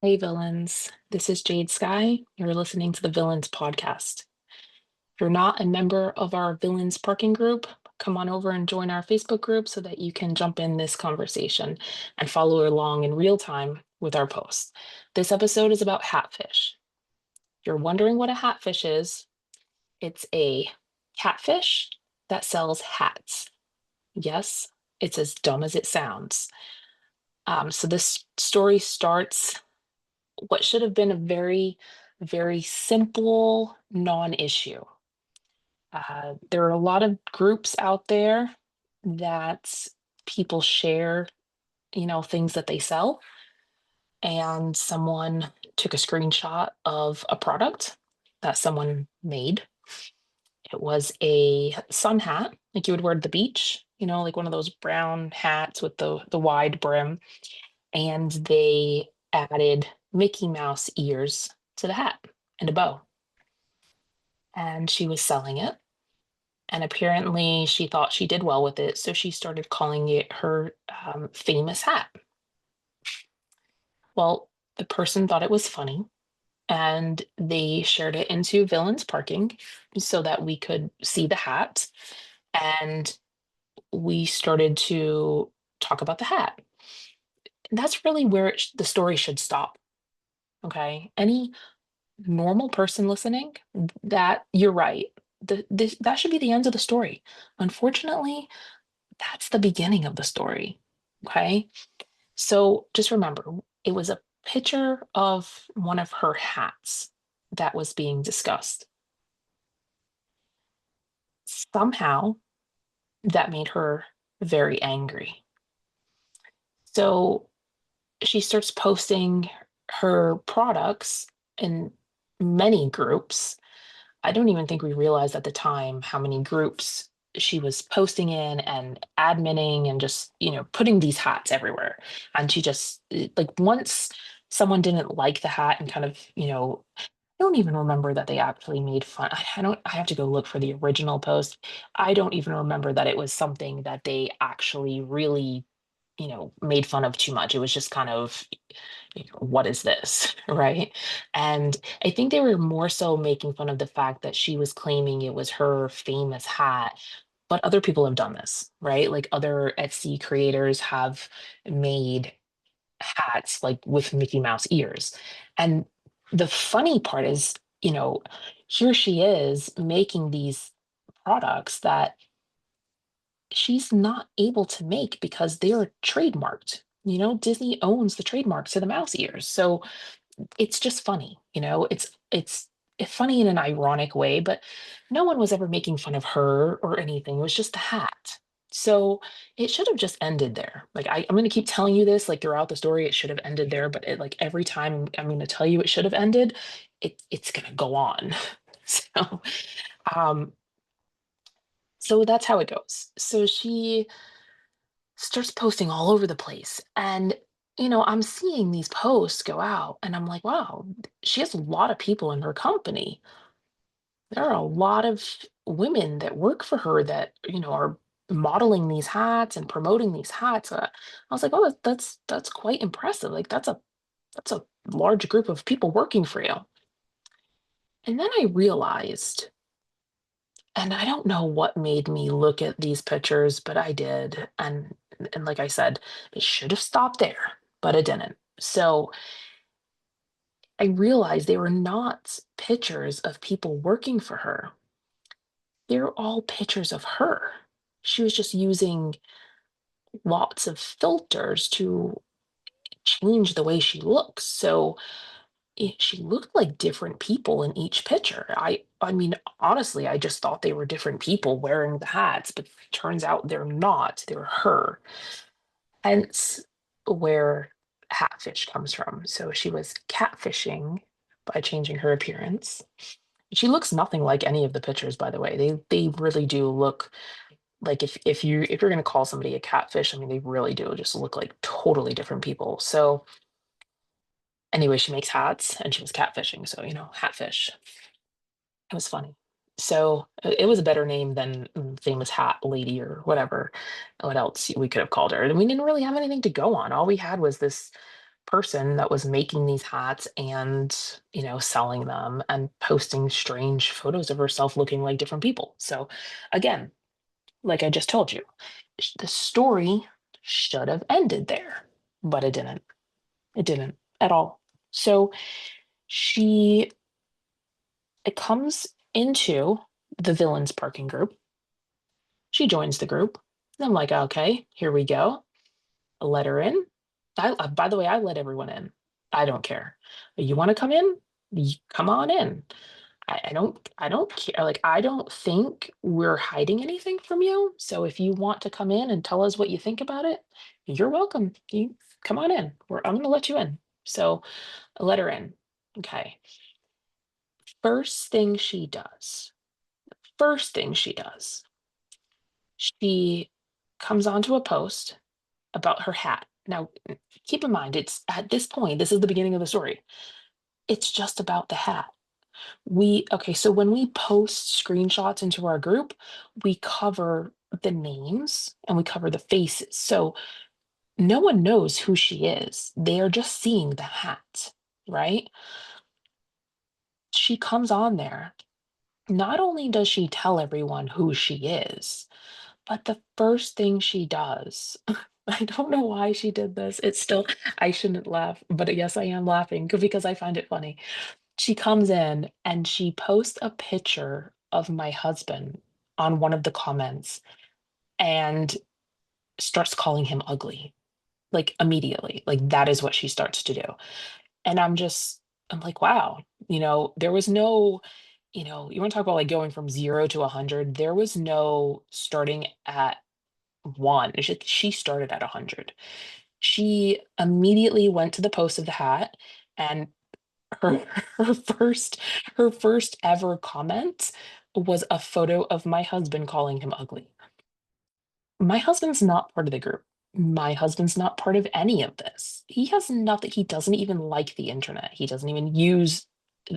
Hey, villains. This is Jade Sky. You're listening to the Villains Podcast. If you're not a member of our Villains Parking group, come on over and join our Facebook group so that you can jump in this conversation and follow along in real time with our posts. This episode is about HatFish. If you're wondering what a hatfish is, it's a catfish that sells hats. Yes, it's as dumb as it sounds. So this story starts what should have been a very, very simple non-issue. There are a lot of groups out there that people share, things that they sell, and someone took a screenshot of a product that someone made. It was a sun hat, like you would wear at the beach, like one of those brown hats with the wide brim, and they added Mickey Mouse ears to the hat and a bow. And she was selling it. And apparently, she thought she did well with it. So she started calling it her famous hat. Well, the person thought it was funny and they shared it into Villains Parking so that we could see the hat. And we started to talk about the hat. And that's really where the story should stop. Okay. Any normal person listening, that you're right. That should be the end of the story. Unfortunately, that's the beginning of the story. Okay. So just remember, it was a picture of one of her hats that was being discussed. Somehow that made her very angry. So she starts posting her products in many groups. I don't even think we realized at the time how many groups she was posting in and adminning and just, putting these hats everywhere. And she just like once someone didn't like the hat and kind of, I don't even remember that they actually made fun. I have to go look for the original post. I don't even remember that it was something that they actually really, made fun of too much. It was just kind of what is this? Right. And I think they were more so making fun of the fact that she was claiming it was her famous hat. But other people have done this, right? Like other Etsy creators have made hats like with Mickey Mouse ears. And the funny part is, here she is making these products that she's not able to make because they're trademarked. Disney owns the trademark to the mouse ears. So it's just funny, it's funny in an ironic way, but no one was ever making fun of her or anything. It was just the hat. So it should have just ended there. Like I'm gonna keep telling you this, like throughout the story, it should have ended there, but like every time I'm gonna tell you it should have ended, it's gonna go on. So um so that's how it goes. So she starts posting all over the place. And, I'm seeing these posts go out and I'm like, wow, she has a lot of people in her company. There are a lot of women that work for her that, are modeling these hats and promoting these hats. I was like, oh, that's quite impressive. Like that's a large group of people working for you. And then I realized, and I don't know what made me look at these pictures, but I did. And like I said, it should have stopped there, but it didn't. So I realized they were not pictures of people working for her. They're all pictures of her. She was just using lots of filters to change the way she looks. So she looked like different people in each picture. I mean, honestly, I just thought they were different people wearing the hats, but turns out they're not. They're her. Hence where hatfish comes from. So she was catfishing by changing her appearance. She looks nothing like any of the pictures, by the way. They really do look like if you're gonna call somebody a catfish, I mean they really do just look like totally different people. So anyway, she makes hats and she was catfishing. So, hatfish. It was funny. So it was a better name than famous hat lady or whatever. What else we could have called her? And we didn't really have anything to go on. All we had was this person that was making these hats and, selling them and posting strange photos of herself looking like different people. So again, like I just told you, the story should have ended there, but it didn't. It didn't at all. So she it comes into the villains parking group. She joins the group. And I'm like, okay, here we go. I let her in. By the way, I let everyone in. I don't care. You want to come in? Come on in. I don't care. Like, I don't think we're hiding anything from you. So if you want to come in and tell us what you think about it, you're welcome. You come on in. I'm going to let you in. So I let her in. Okay. First thing she does. First thing she does. She comes onto a post about her hat. Now, keep in mind, it's at this point, this is the beginning of the story. It's just about the hat. Okay, so when we post screenshots into our group, we cover the names and we cover the faces. So no one knows who she is. They are just seeing the hat, right? She comes on there. Not only does she tell everyone who she is, but the first thing she does, I don't know why she did this. I shouldn't laugh, but yes, I am laughing because I find it funny. She comes in and she posts a picture of my husband on one of the comments and starts calling him ugly, like immediately. Like that is what she starts to do. And I'm like, wow, there was no, you want to talk about like going from 0 to 100, there was no starting at one. She started at 100. She immediately went to the post of the hat, and her her first her first ever comment was a photo of my husband calling him ugly. My husband's not part of the group. My husband's not part of any of this. He has nothing. He doesn't even like the internet. He doesn't even use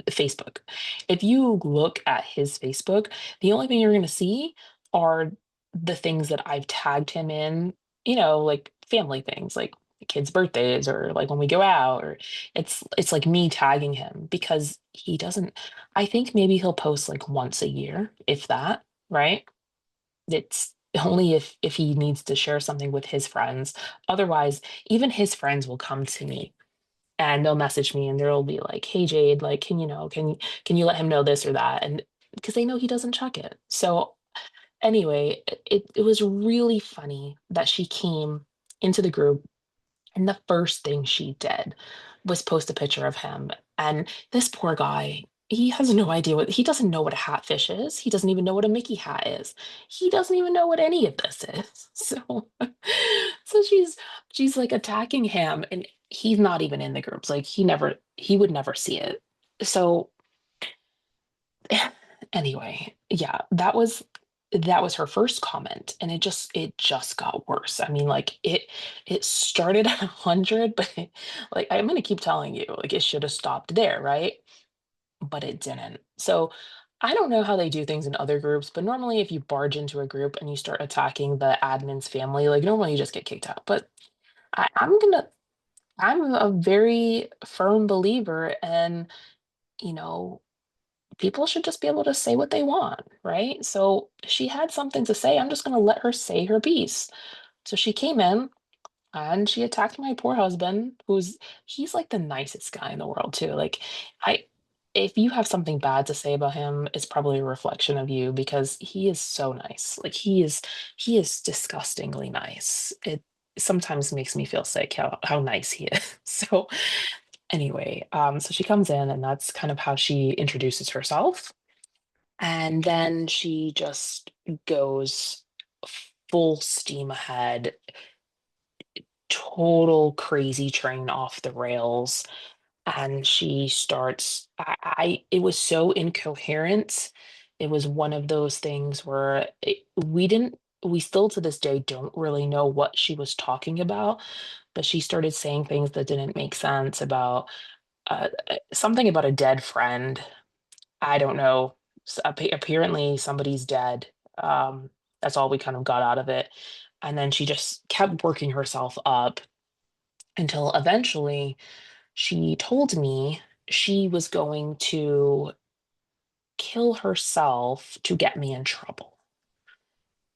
Facebook. If you look at his Facebook, the only thing you're going to see are the things that I've tagged him in, like family things, like kids' birthdays or like when we go out, or it's like me tagging him because he doesn't. I think maybe he'll post like once a year, if that, right? It's only if he needs to share something with his friends. Otherwise, even his friends will come to me and they'll message me and they'll be like, "Hey Jade, like, can you let him know this or that?" And because they know he doesn't check it. So anyway, it was really funny that she came into the group and the first thing she did was post a picture of him. And this poor guy, he has no idea he doesn't know what a hatfish is. He doesn't even know what a Mickey hat is. He doesn't even know what any of this is. So, so she's like attacking him and he's not even in the groups. Like he would never see it. So anyway, yeah, that was her first comment and it just got worse. I mean, like it started at 100, but like I'm going to keep telling you, like it should have stopped there, right? But it didn't. So I don't know how they do things in other groups, but normally if you barge into a group and you start attacking the admin's family, like normally you just get kicked out. But I'm a very firm believer and you know people should just be able to say what they want, right? So she had something to say. I'm just going to let her say her piece. So she came in and she attacked my poor husband, he's like the nicest guy in the world too. Like I if you have something bad to say about him, it's probably a reflection of you because he is so nice. Like he is disgustingly nice. It sometimes makes me feel sick how nice he is. So anyway, so she comes in and that's kind of how she introduces herself. And then she just goes full steam ahead, total crazy train off the rails. And she starts, it was so incoherent. It was one of those things where we still to this day don't really know what she was talking about, but she started saying things that didn't make sense about something about a dead friend. I don't know. Apparently somebody's dead. That's all we kind of got out of it. And then she just kept working herself up. until eventually she told me she was going to kill herself to get me in trouble.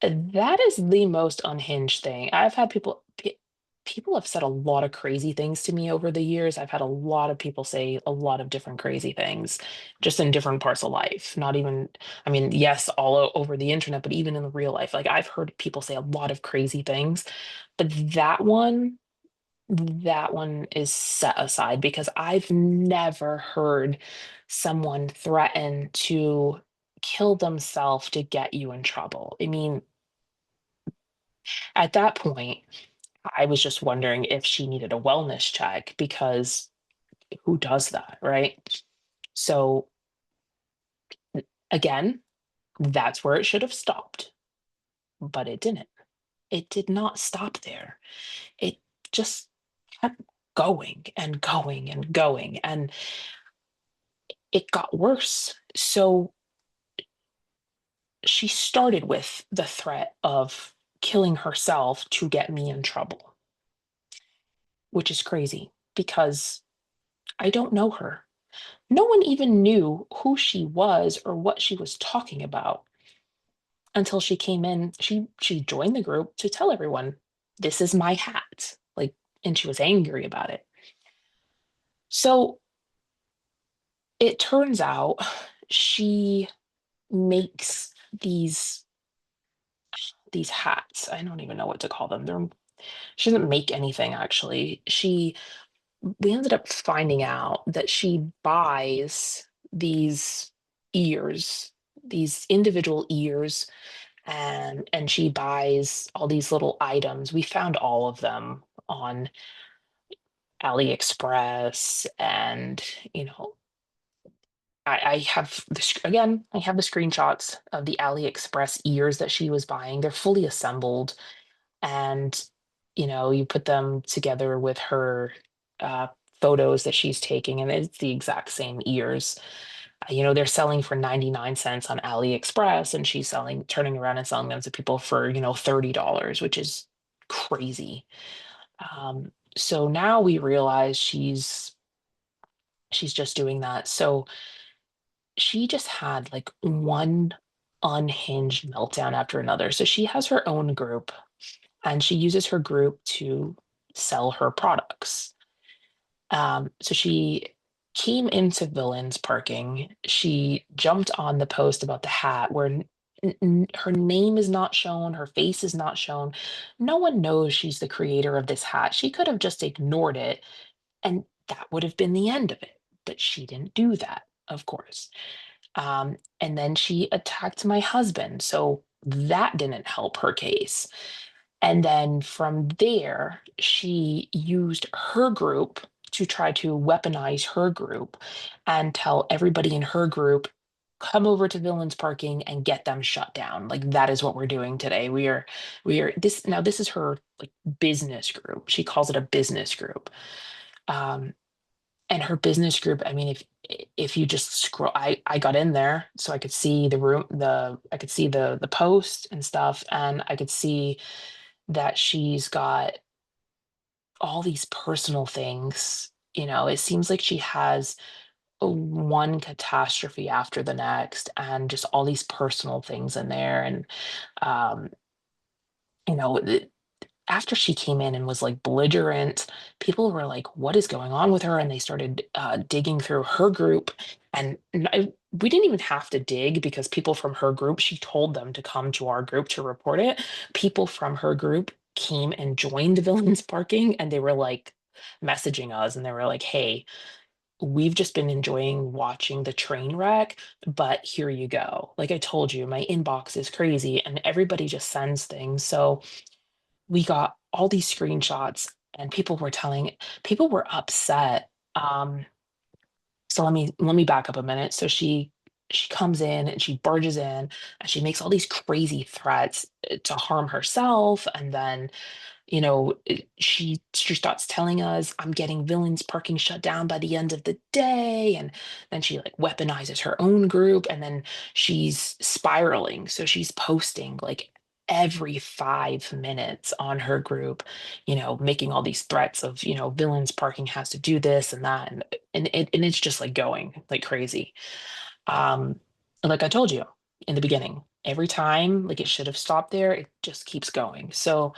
That is the most unhinged thing. I've had people have said a lot of crazy things to me over the years. I've had a lot of people say a lot of different crazy things just in different parts of life. Not even, I mean, yes, over the internet, but even in real life. Like I've heard people say a lot of crazy things, but that one is set aside because I've never heard someone threaten to kill themselves to get you in trouble. I mean, at that point, I was just wondering if she needed a wellness check because who does that, right? So again, that's where it should have stopped, but it didn't. It did not stop there. It just kept going and going and going, and it got worse. So she started with the threat of killing herself to get me in trouble, which is crazy because I don't know her. No one even knew who she was or what she was talking about until she came in. She joined the group to tell everyone, "This is my hat." Like, and she was angry about it. So it turns out she makes these hats. I don't even know what to call them. She doesn't make anything actually. We ended up finding out that she buys these ears, these individual ears, and she buys all these little items. We found all of them on AliExpress, and you know, I have again, I have the screenshots of the AliExpress ears that she was buying. They're fully assembled, and you put them together with her uh, photos that she's taking, and it's the exact same ears. They're selling for 99 cents on AliExpress, and she's turning around and selling them to people for $30, which is crazy. So now we realize she's just doing that. So she just had like one unhinged meltdown after another. So she has her own group, and she uses her group to sell her products. So she came into Villains parking. She jumped on the post about the hat where her name is not shown, her face is not shown. No one knows she's the creator of this hat. She could have just ignored it, and that would have been the end of it. But she didn't do that, of course. And then she attacked my husband. So that didn't help her case. And then from there, she used her group to try to weaponize her group and tell everybody in her group, come over to Villains Parking and get them shut down. Like that is what we're doing today. We are this is her like business group. She calls it a business group. Um, and her business group, I mean, if you just scroll, I got in there so I could see I could see the post and stuff, and I could see that she's got all these personal things. It seems like she has one catastrophe after the next, and just all these personal things in there. And um, you know, th- after she came in and was like belligerent, people were like, "What is going on with her?" And they started digging through her group, and we didn't even have to dig because people from her group, she told them to come to our group to report it. People from her group came and joined Villains Parking, and they were like messaging us, and they were like, "Hey, we've just been enjoying watching the train wreck, but here you go. Like I told you, my inbox is crazy, and everybody just sends things." So we got all these screenshots, and people were upset. So let me back up a minute. So she comes in and she barges in, and she makes all these crazy threats to harm herself. And then she starts telling us, "I'm getting Villains Parking shut down by the end of the day." And then she like weaponizes her own group, and then she's spiraling. So she's posting like every 5 minutes on her group, making all these threats of, villains parking has to do this and that, and it's just like going like crazy. Um, like I told you in the beginning, every time like it should have stopped there, it just keeps going. So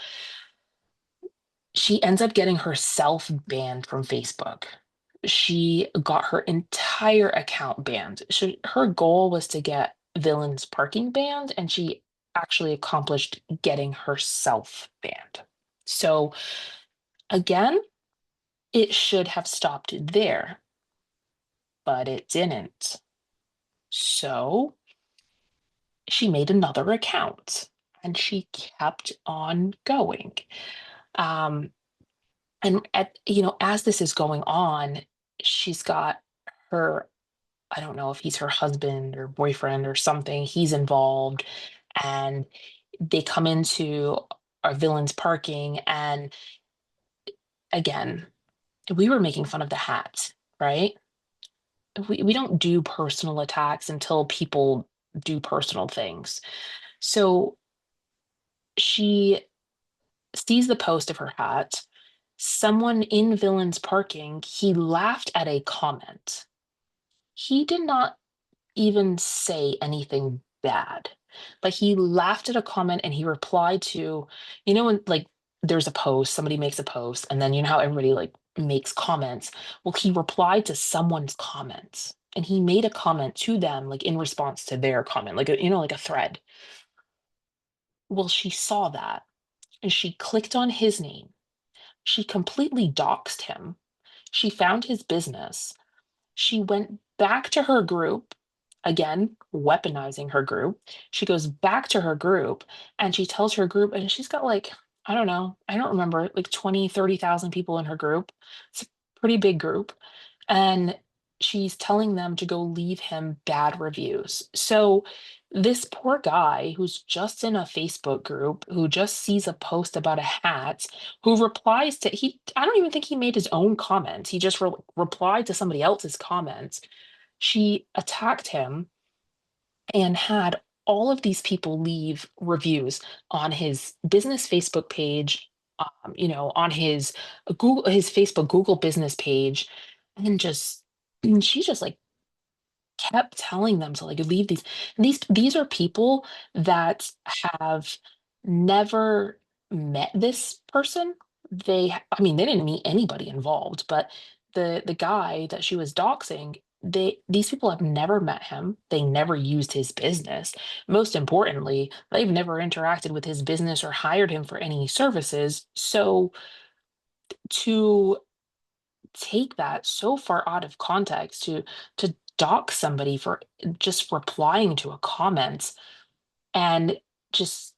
she ends up getting herself banned from Facebook. She got her entire account banned. Her goal was to get Villains Parking banned, and she actually accomplished getting herself banned. So, again, it should have stopped there, but it didn't. So, she made another account and she kept on going. Um, and as this is going on, she's got her, I don't know if he's her husband or boyfriend or something, he's involved, and they come into our villain's parking, and again, we were making fun of the hat, right? We don't do personal attacks until people do personal things. So she sees the post of her hat. Someone in villain's parking, he laughed at a comment. He did not even say anything bad, but he laughed at a comment and he replied to, when like there's a post, somebody makes a post, and then you know how everybody like makes comments. Well, he replied to someone's comments and he made a comment to them, like in response to their comment, like like a thread. Well, she saw that and she clicked on his name. She completely doxed him. She found his business. She went back to her group, again, weaponizing her group. She goes back to her group and she tells her group, and she's got like, I don't know, I don't remember, like 20, 30,000 people in her group. It's a pretty big group. And she's telling them to go leave him bad reviews. So this poor guy who's just in a Facebook group, who just sees a post about a hat, who replies to I don't even think he made his own comments. He just replied to somebody else's comments. She attacked him and had all of these people leave reviews on his business Facebook page, on his Facebook Google business page, and she just like kept telling them to like leave these. And these are people that have never met this person. I mean, they didn't meet anybody involved, but the guy that she was doxing, these people have never met him. They never used his business. Most importantly, they've never interacted with his business or hired him for any services. So to take that so far out of context, to dock somebody for just replying to a comment and just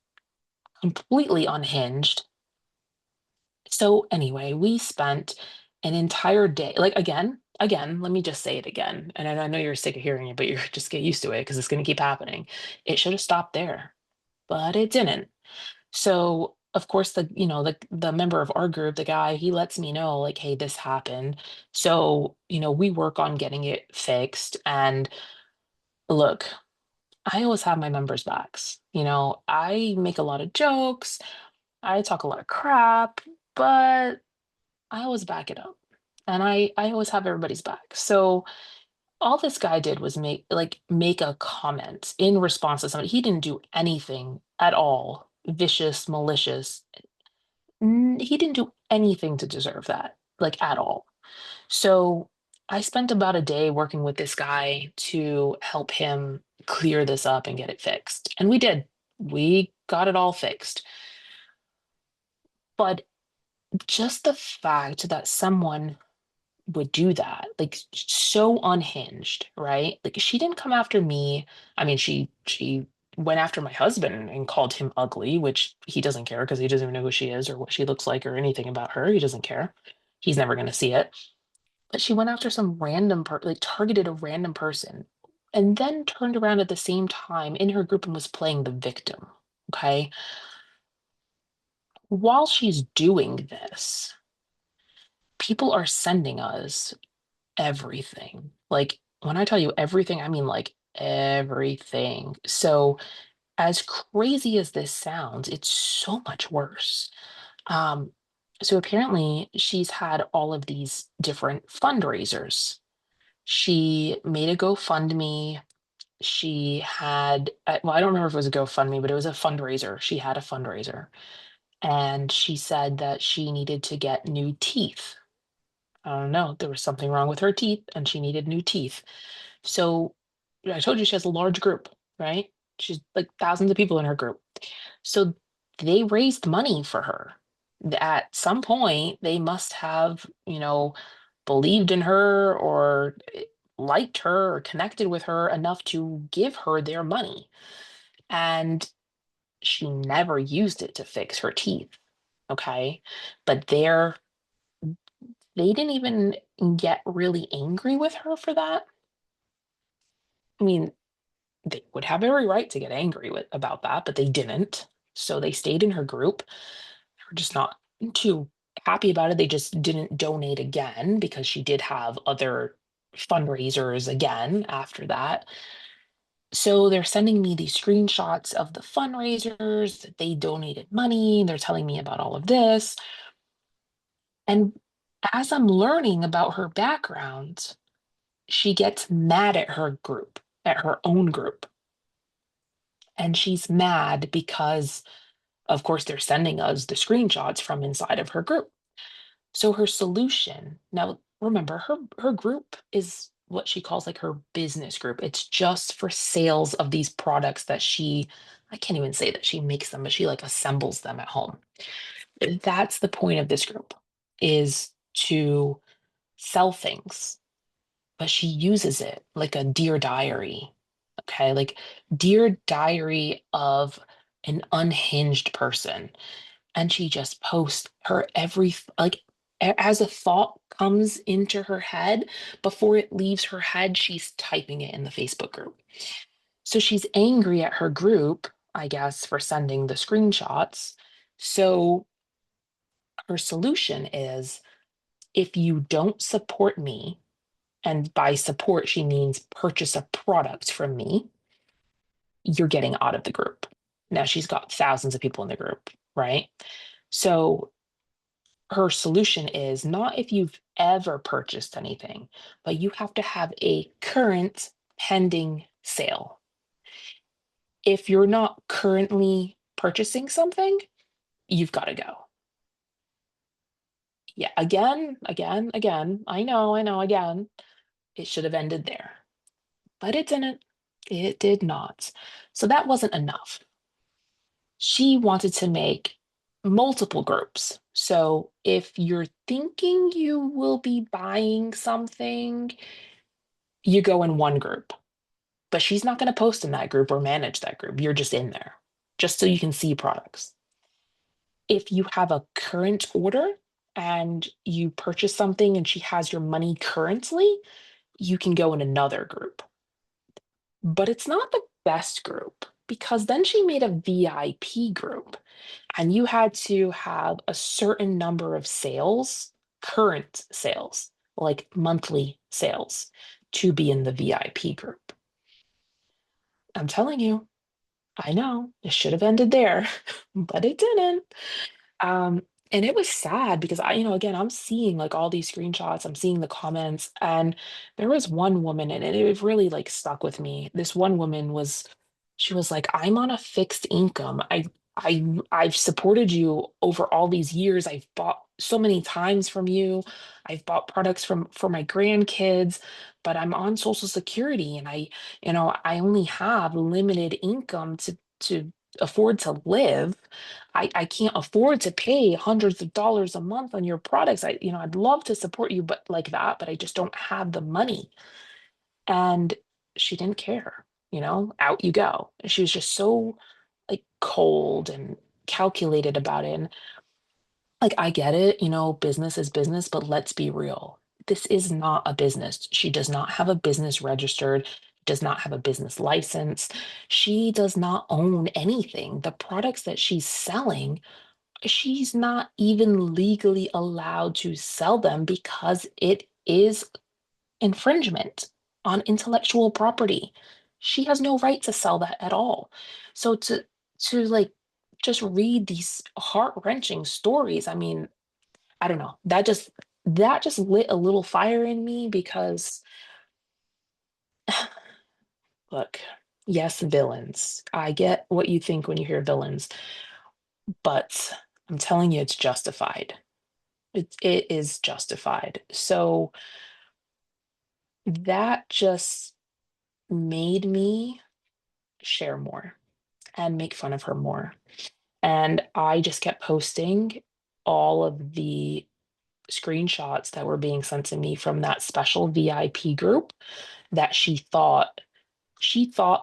completely unhinged. So anyway, we spent an entire day, like again, let me just say it again. And I know you're sick of hearing it, but you're just get used to it because it's going to keep happening. It should have stopped there, but it didn't. So of course the member of our group, the guy, he lets me know like, hey, this happened. So, we work on getting it fixed. And look, I always have my members' backs. I make a lot of jokes, I talk a lot of crap, but I always back it up. And I always have everybody's back. So all this guy did was make a comment in response to somebody. He didn't do anything at all vicious, malicious. He didn't do anything to deserve that, like at all. So I spent about a day working with this guy to help him clear this up and get it fixed. And we did. We got it all fixed. But just the fact that someone would do that, like so unhinged, right? Like she didn't come after me. I mean, she went after my husband and called him ugly, which he doesn't care because he doesn't even know who she is or what she looks like or anything about her. He doesn't care. He's never going to see it. But she went after some like targeted a random person and then turned around at the same time in her group and was playing the victim. Okay. While she's doing this, people are sending us everything. Like when I tell you everything, I mean like everything. So as crazy as this sounds, it's so much worse. Um, so apparently, she's had all of these different fundraisers. She made a GoFundMe. She had, well, I don't remember if it was a GoFundMe, but it was a fundraiser. She had a fundraiser. And she said that she needed to get new teeth. I don't know, there was something wrong with her teeth and she needed new teeth. So I told you she has a large group, right? She's like thousands of people in her group. So they raised money for her. At some point, they must have, believed in her or liked her or connected with her enough to give her their money. And she never used it to fix her teeth. Okay. But they didn't even get really angry with her for that. I mean, they would have every right to get angry about that, but they didn't. So they stayed in her group. They were just not too happy about it. They just didn't donate again because she did have other fundraisers again after that. So they're sending me these screenshots of the fundraisers that they donated money. They're telling me about all of this. And as I'm learning about her background, she gets mad at her group, at her own group. And she's mad because, of course, they're sending us the screenshots from inside of her group. So her solution, now remember, her group is what she calls like her business group. It's just for sales of these products that I can't even say that she makes them, but she like assembles them at home. That's the point of this group, is to sell things, but she uses it like a dear diary. Okay, like dear diary of an unhinged person. And she just posts her as a thought comes into her head, before it leaves her head, she's typing it in the Facebook group. So she's angry at her group, I guess, for sending the screenshots. So her solution is, if you don't support me, and by support, she means purchase a product from me, you're getting out of the group. Now she's got thousands of people in the group, right? So her solution is not if you've ever purchased anything, but you have to have a current pending sale. If you're not currently purchasing something, you've got to go. Yeah, again. I know, again. It should have ended there, but it didn't. It did not. So that wasn't enough. She wanted to make multiple groups. So if you're thinking you will be buying something, you go in one group, but she's not going to post in that group or manage that group. You're just in there just so you can see products. If you have a current order and you purchase something and she has your money currently, you can go in another group. But it's not the best group, because then she made a VIP group and you had to have a certain number of sales, current sales, like monthly sales, to be in the VIP group. I'm telling you, I know it should have ended there, but it didn't. Um, and it was sad because again, I'm seeing like all these screenshots, I'm seeing the comments, and there was one woman, and it really like stuck with me. This one woman she was like, I'm on a fixed income. I've supported you over all these years. I've bought so many times from you. I've bought products for my grandkids, but I'm on Social Security and I only have limited income to afford to live. I can't afford to pay hundreds of dollars a month on your products. I'd love to support you, but like that, but I just don't have the money. And she didn't care, out you go. And she was just so like cold and calculated about it. And like, I get it, business is business, but let's be real. This is not a business. She does not have a business registered, does not have a business license. She does not own anything. The products that she's selling, she's not even legally allowed to sell them because it is infringement on intellectual property. she has no right to sell that at all. So to like just read these heart-wrenching stories, I mean, I don't know. That just lit a little fire in me because look, yes, villains. I get what you think when you hear villains, but I'm telling you it's justified. It is justified. So that just made me share more and make fun of her more. And I just kept posting all of the screenshots that were being sent to me from that special VIP group that she thought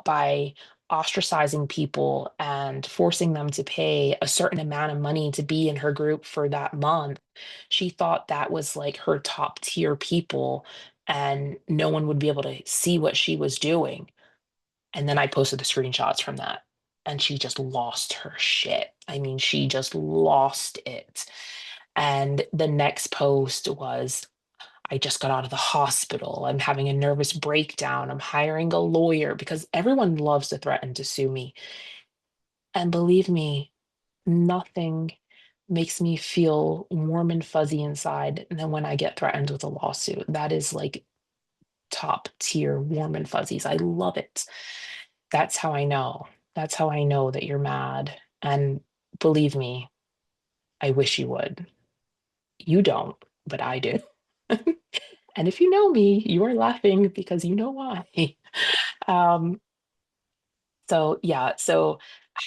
by ostracizing people and forcing them to pay a certain amount of money to be in her group for that month, she thought that was like her top tier people and no one would be able to see what she was doing. And then I posted the screenshots from that. And she just lost her shit. I mean, she just lost it. And the next post was, I just got out of the hospital. I'm having a nervous breakdown. I'm hiring a lawyer because everyone loves to threaten to sue me. And believe me, nothing makes me feel warm and fuzzy inside than when I get threatened with a lawsuit. That is like top tier warm and fuzzies. I love it. That's how I know. That's how I know that you're mad. And believe me, I wish you would. You don't, but I do. And if you know me, you are laughing because you know why. Um, so yeah, so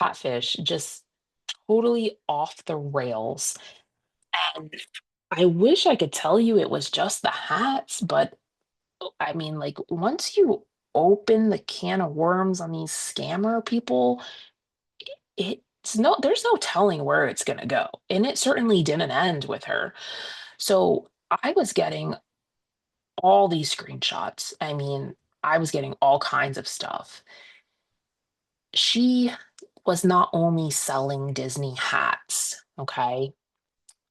HatFish just totally off the rails. And I wish I could tell you it was just the hats, but I mean, like once you open the can of worms on these scammer people, there's no telling where it's gonna go. And it certainly didn't end with her. So I was getting all these screenshots. I mean, I was getting all kinds of stuff. She was not only selling Disney hats, okay?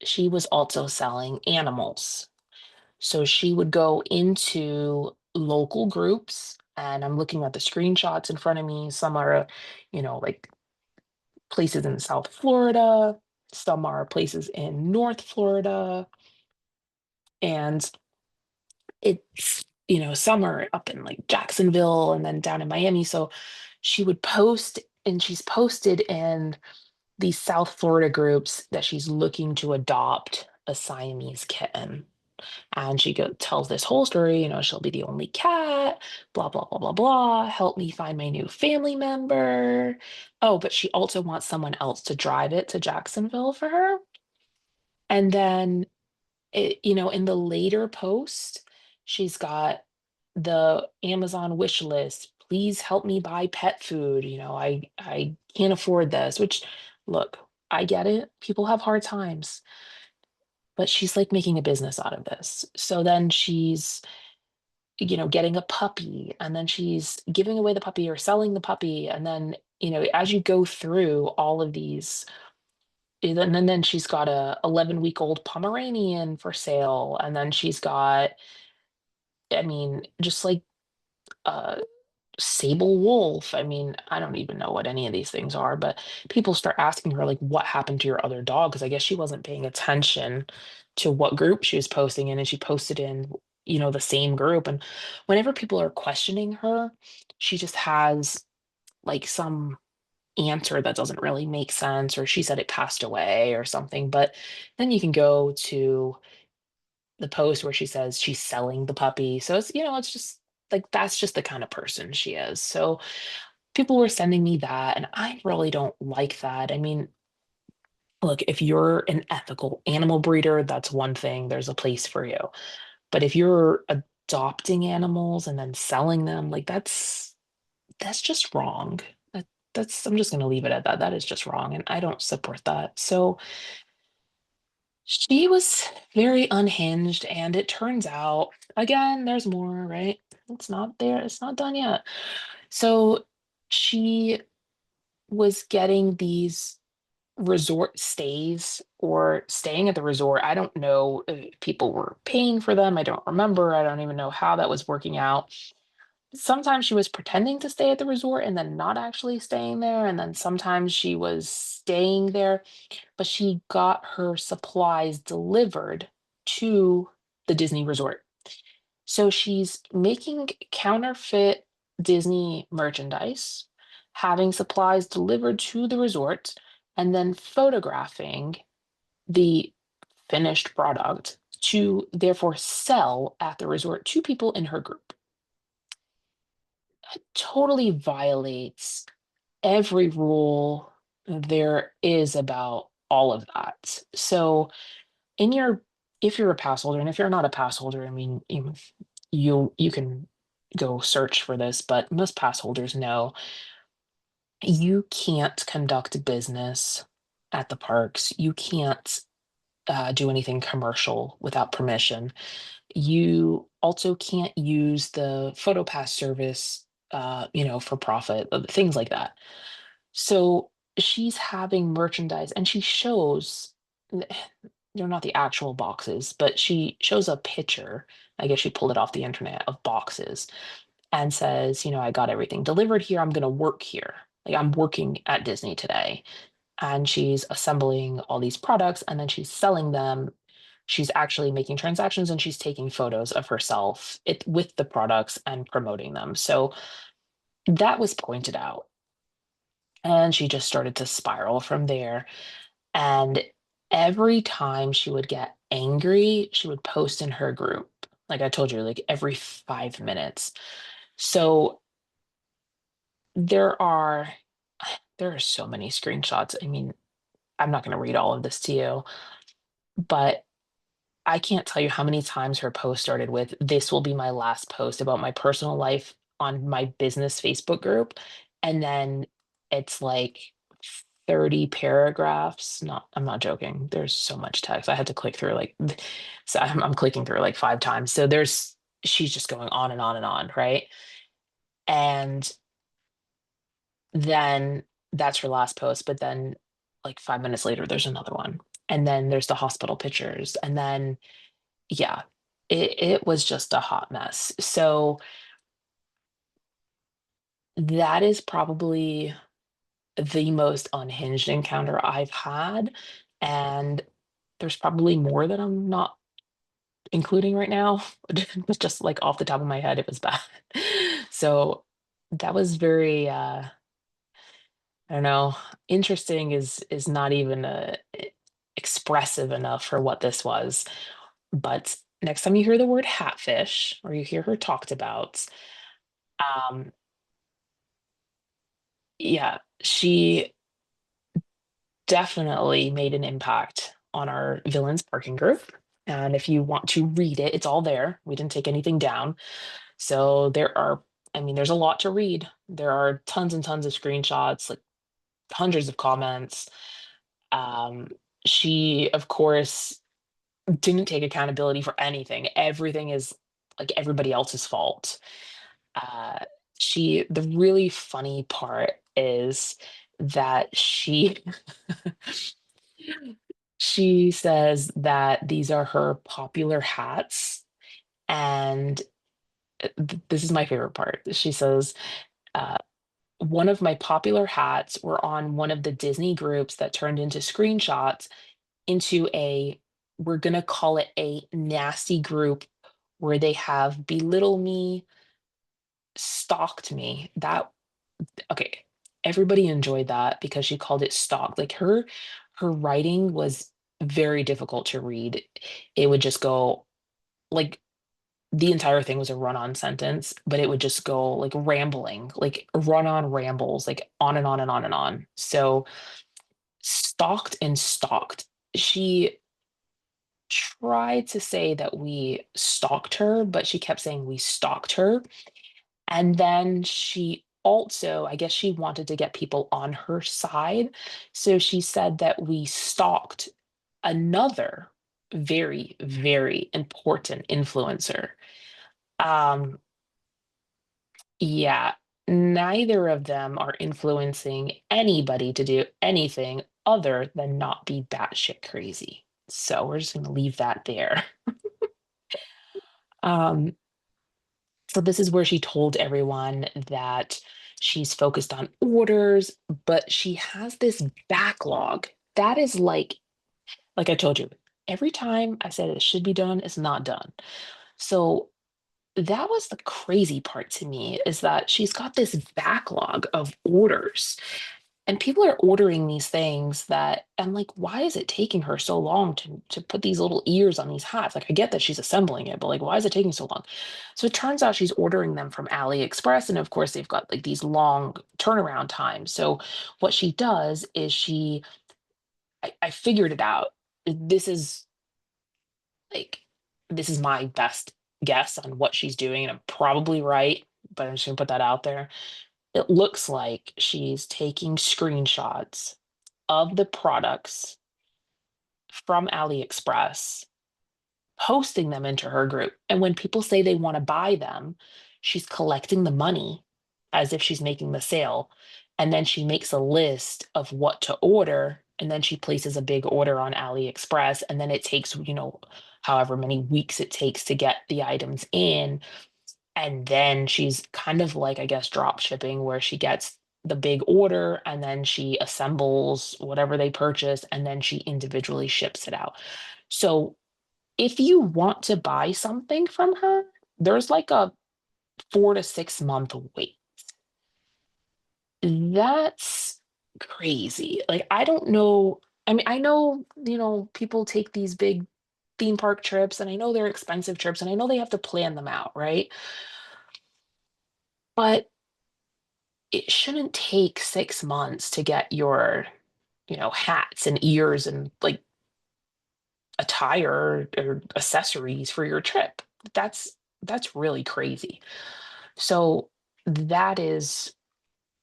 She was also selling animals. So she would go into local groups, and I'm looking at the screenshots in front of me. Some are, like places in South Florida, some are places in North Florida, and it's some are up in like Jacksonville and then down in Miami. So she would post, and she's posted in these South Florida groups that she's looking to adopt a Siamese kitten. And she tells this whole story, she'll be the only cat, blah, blah, blah, blah, blah. Help me find my new family member. Oh, but she also wants someone else to drive it to Jacksonville for her. And then in the later post, she's got the Amazon wish list. Please help me buy pet food. I can't afford this, which look, I get it. People have hard times, but she's like making a business out of this. So then she's, getting a puppy, and then she's giving away the puppy or selling the puppy. And then, as you go through all of these, and then she's got a 11-week-old Pomeranian for sale. And then she's got, I mean, just like a sable wolf. I mean, I don't even know what any of these things are, but people start asking her, like, what happened to your other dog? Because I guess she wasn't paying attention to what group she was posting in, and she posted in, the same group. And whenever people are questioning her, she just has like some answer that doesn't really make sense, or she said it passed away or something. But then you can go to the post where she says she's selling the puppy. So it's just like that's just the kind of person she is. So people were sending me that, and I really don't like that. I mean, look, if you're an ethical animal breeder, that's one thing. There's a place for you. But if you're adopting animals and then selling them, like that's just wrong. That's I'm just going to leave it at that. That is just wrong, and I don't support that. So she was very unhinged, and it turns out, again, there's more, right? It's not there, it's not done yet. So she was getting these resort stays or staying at the resort. I don't know if people were paying for them. I don't remember. I don't even know how that was working out. sometimes she was pretending to stay at the resort and then not actually staying there, and then sometimes she was staying there, but she got her supplies delivered to the Disney resort. So she's making counterfeit Disney merchandise, having supplies delivered to the resort, and then photographing the finished product to therefore sell at the resort to people in her group. Totally violates every rule there is about all of that. So in your if you're a pass holder, and if you're not a pass holder, I mean, you can go search for this, but most pass holders know you can't conduct business at the parks. You can't do anything commercial without permission. You also can't use the PhotoPass service, for profit, things like that. So she's having merchandise and she shows they're not the actual boxes, but she shows a picture. I guess she pulled it off the internet of boxes and says, I got everything delivered here. I'm going to work here. Like I'm working at Disney today. And she's assembling all these products and then she's selling them. She's actually making transactions and she's taking photos of herself with the products and promoting them. So that was pointed out. And she just started to spiral from there. And every time she would get angry, she would post in her group. Like I told you, like every 5 minutes. So there are there are so many screenshots. I mean, I'm not going to read all of this to you, but I can't tell you how many times her post started with, "This will be my last post about my personal life on my business Facebook group." And then it's like 30 paragraphs. I'm not joking. There's so much text. I had to click through so I'm clicking through like 5 times. So she's just going on and on and on, right? And then that's her last post. But then like 5 minutes later, there's another one. And then there's the hospital pictures. And then yeah, it was just a hot mess. So that is probably the most unhinged encounter I've had, and there's probably more that I'm not including right now. But just, like, off the top of my head, it was bad. So that was very, I don't know, interesting is not even, expressive enough for what this was, but next time you hear the word "hatfish" or you hear her talked about, um yeah, she definitely made an impact on our villains parking group. And if you want to read it, it's all there. We didn't take anything down. So I mean, there's a lot to read. There are tons and tons of screenshots, like hundreds of comments. Um, she, of course, didn't take accountability for anything. Everything is like everybody else's fault. Uh, the really funny part is that she says that these are her popular hats. And this is my favorite part. She says, uh, one of my popular hats were on one of the Disney groups that turned into screenshots into we're going to call it a nasty group where they have belittle me, stalked me. Okay, everybody enjoyed that because she called it stalked. Like her writing was very difficult to read. It would just go like the entire thing was a run-on sentence, but it would just go like rambling, like run-on rambles, like on and on and on and on. So stalked and stalked. She tried to say that we stalked her, but she kept saying we stalked her. And then she also, I guess she wanted to get people on her side. So she said that we stalked another very, very important influencer. Um, yeah, neither of them are influencing anybody to do anything other than not be batshit crazy. So we're just going to leave that there. Um, So this is where she told everyone that she's focused on orders, but she has this backlog that is like I told you, every time I said it should be done, it's not done. So that was the crazy part to me is that she's got this backlog of orders and people are ordering these things that I'm like, why is it taking her so long to put these little ears on these hats? Like I get that she's assembling it, but like why is it taking so long? So it turns out she's ordering them from AliExpress. And of course they've got like these long turnaround times. So what she does is I figured it out. This is like this is my best guess on what she's doing, and I'm probably right, but I'm just gonna put that out there. It looks like she's taking screenshots of the products from AliExpress, posting them into her group. And when people say they want to buy them, she's collecting the money as if she's making the sale. And then she makes a list of what to order. And then she places a big order on AliExpress. And then it takes, however many weeks it takes to get the items in. And then she's kind of like, I guess, drop shipping, where she gets the big order and then she assembles whatever they purchase and then she individually ships it out. So if you want to buy something from her, there's like a 4 to 6 month wait. That's crazy. Like, I don't know. I mean, I know, people take these big theme park trips and I know they're expensive trips and I know they have to plan them out, right? But it shouldn't take 6 months to get your, hats and ears and like attire or accessories for your trip. That's really crazy. So that is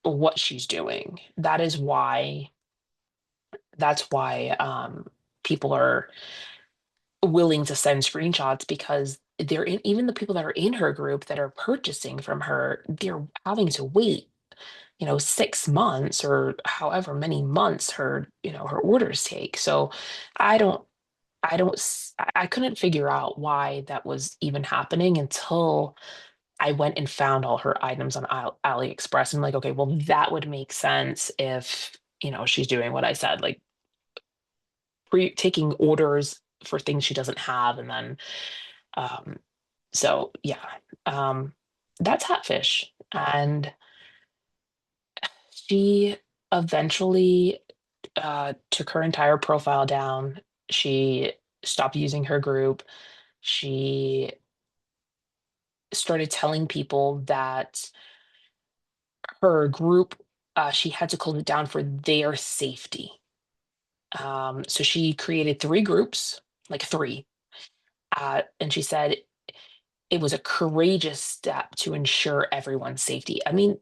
what she's doing. That's why people are willing to send screenshots because even the people that are in her group that are purchasing from her, they're having to wait 6 months or however many months her orders take. So I don't I couldn't figure out why that was even happening until I went and found all her items on AliExpress. I'm like, okay, well, that would make sense if, she's doing what I said, like taking orders for things she doesn't have. And then, um, so yeah, um, that's HatFish. And she eventually took her entire profile down. She stopped using her group. She started telling people that her group, she had to close it down for their safety. So she created three groups, like three, and she said it was a courageous step to ensure everyone's safety. I mean,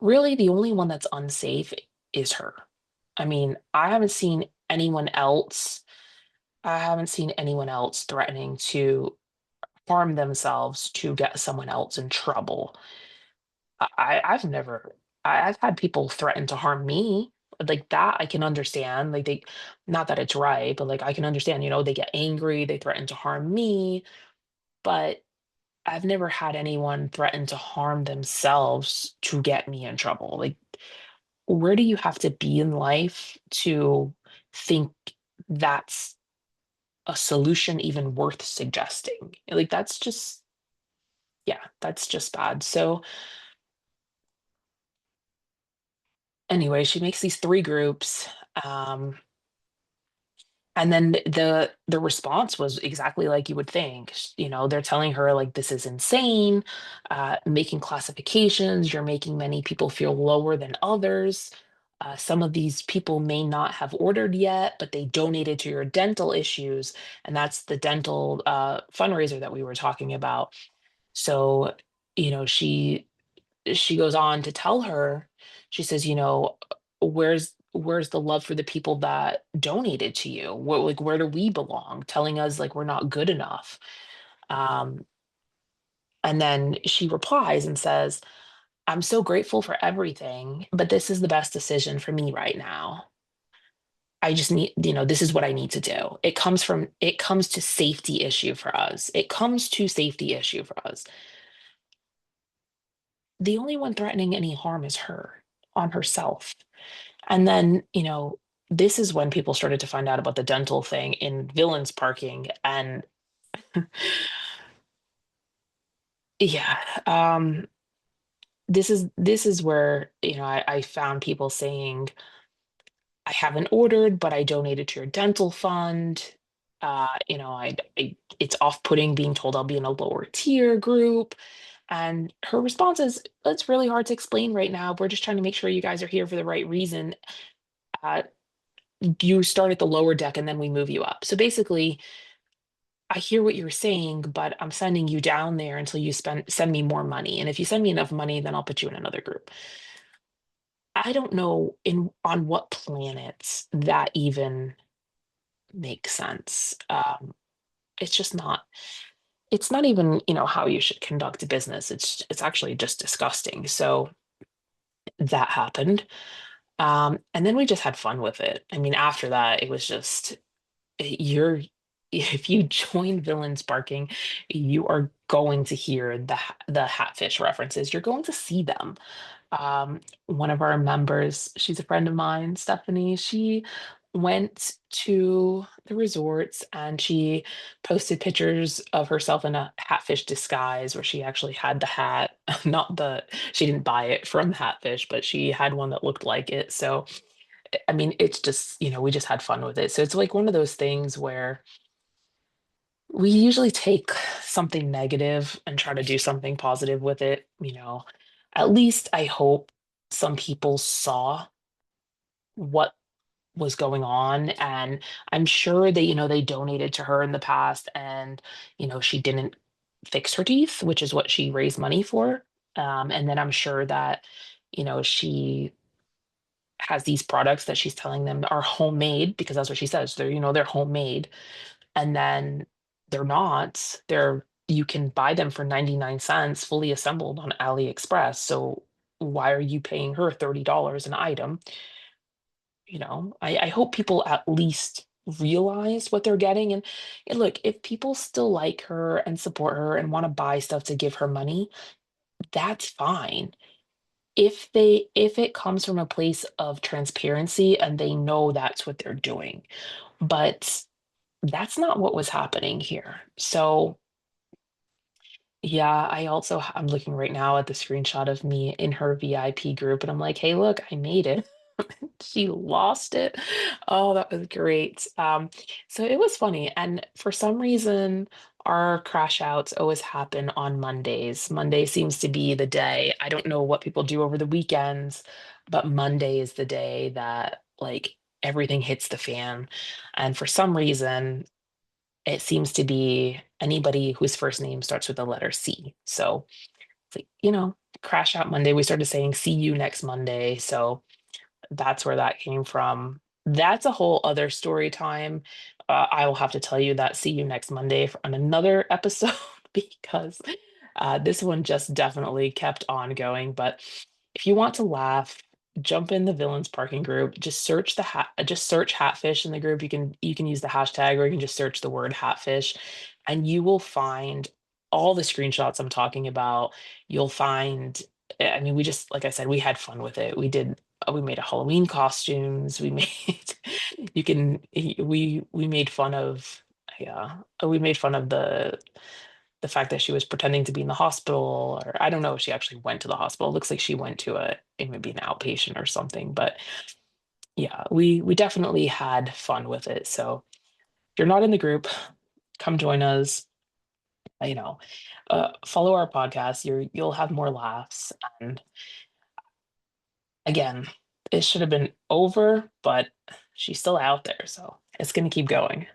really, the only one that's unsafe is her. I mean, I haven't seen anyone else threatening to harm themselves to get someone else in trouble. I've never I've had people threaten to harm me. Like that I can understand. Like they not that it's right, but like I can understand, they get angry, they threaten to harm me, but I've never had anyone threaten to harm themselves to get me in trouble. Like where do you have to be in life to think that's a solution even worth suggesting? Like that's just yeah, that's just bad. So anyway, she makes these three groups. Um, and then the response was exactly like you would think. They're telling her like this is insane, making classifications, you're making many people feel lower than others. Some of these people may not have ordered yet, but they donated to your dental issues, and that's the dental fundraiser that we were talking about. So, you know, she goes on to tell her, she says, where's the love for the people that donated to you? Where do we belong? Telling us like we're not good enough. Um, and then she replies and says, I'm so grateful for everything, but this is the best decision for me right now. I just need, this is what I need to do. It comes to safety issue for us. It comes to safety issue for us. the only one threatening any harm is her on herself. And then, this is when people started to find out about the dental thing in Villains parking. And yeah, this is where, I found people saying, I haven't ordered, but I donated to your dental fund. It's off-putting being told I'll be in a lower tier group. And her response is, it's really hard to explain right now. We're just trying to make sure you guys are here for the right reason. Uh, you start at the lower deck and then we move you up. So basically, I hear what you're saying, but I'm sending you down there until you send me more money. And if you send me enough money, then I'll put you in another group. I don't know in on what planets that even makes sense. It's just not. It's not even, how you should conduct a business. It's actually just disgusting. So that happened. And then we just had fun with it. I mean, after that, it was just you're if you join Villains Barking, you are going to hear the HatFish references. You're going to see them. One of our members, she's a friend of mine, Stephanie, she went to the resorts and she posted pictures of herself in a hatfish disguise where she actually had the hat, not she didn't buy it from Hatfish, but she had one that looked like it. So, I mean, it's just, we just had fun with it. So it's like one of those things where we usually take something negative and try to do something positive with it. At least I hope some people saw what was going on, and I'm sure that they donated to her in the past, and she didn't fix her teeth, which is what she raised money for. And then I'm sure that she has these products that she's telling them are homemade, because that's what she says, they're homemade, and then they're not. You can buy them for 99 cents fully assembled on AliExpress. So why are you paying her $30 an item? I hope people at least realize what they're getting. And look, if people still like her and support her and want to buy stuff to give her money, that's fine. If it comes from a place of transparency and they know that's what they're doing. But that's not what was happening here. So, yeah, I'm looking right now at the screenshot of me in her VIP group, and I'm like, hey, look, I made it. She lost it. Oh, that was great. So it was funny. And for some reason, our crash outs always happen on Mondays. Monday seems to be the day. I don't know what people do over the weekends, but Monday is the day that like everything hits the fan. And for some reason, it seems to be anybody whose first name starts with the letter C. So it's like, crash out Monday. We started saying see you next Monday. So that's where that came from. That's a whole other story time. I will have to tell you that see you next Monday on another episode because this one just definitely kept on going. But if you want to laugh, jump in the villains parking group. Just search Hatfish in the group. You can use the hashtag, or you can just search the word Hatfish, and you will find all the screenshots I'm talking about. You'll find. I mean, we just like I said, we had fun with it. We made a Halloween costumes. We made you can we made fun of yeah we made fun of the fact that she was pretending to be in the hospital, or I don't know if she actually went to the hospital. It looks like she went to maybe an outpatient or something. But yeah, we definitely had fun with it. So if you're not in the group, come join us. You know, follow our podcast. You'll have more laughs. And again, it should have been over, but she's still out there, so it's gonna keep going.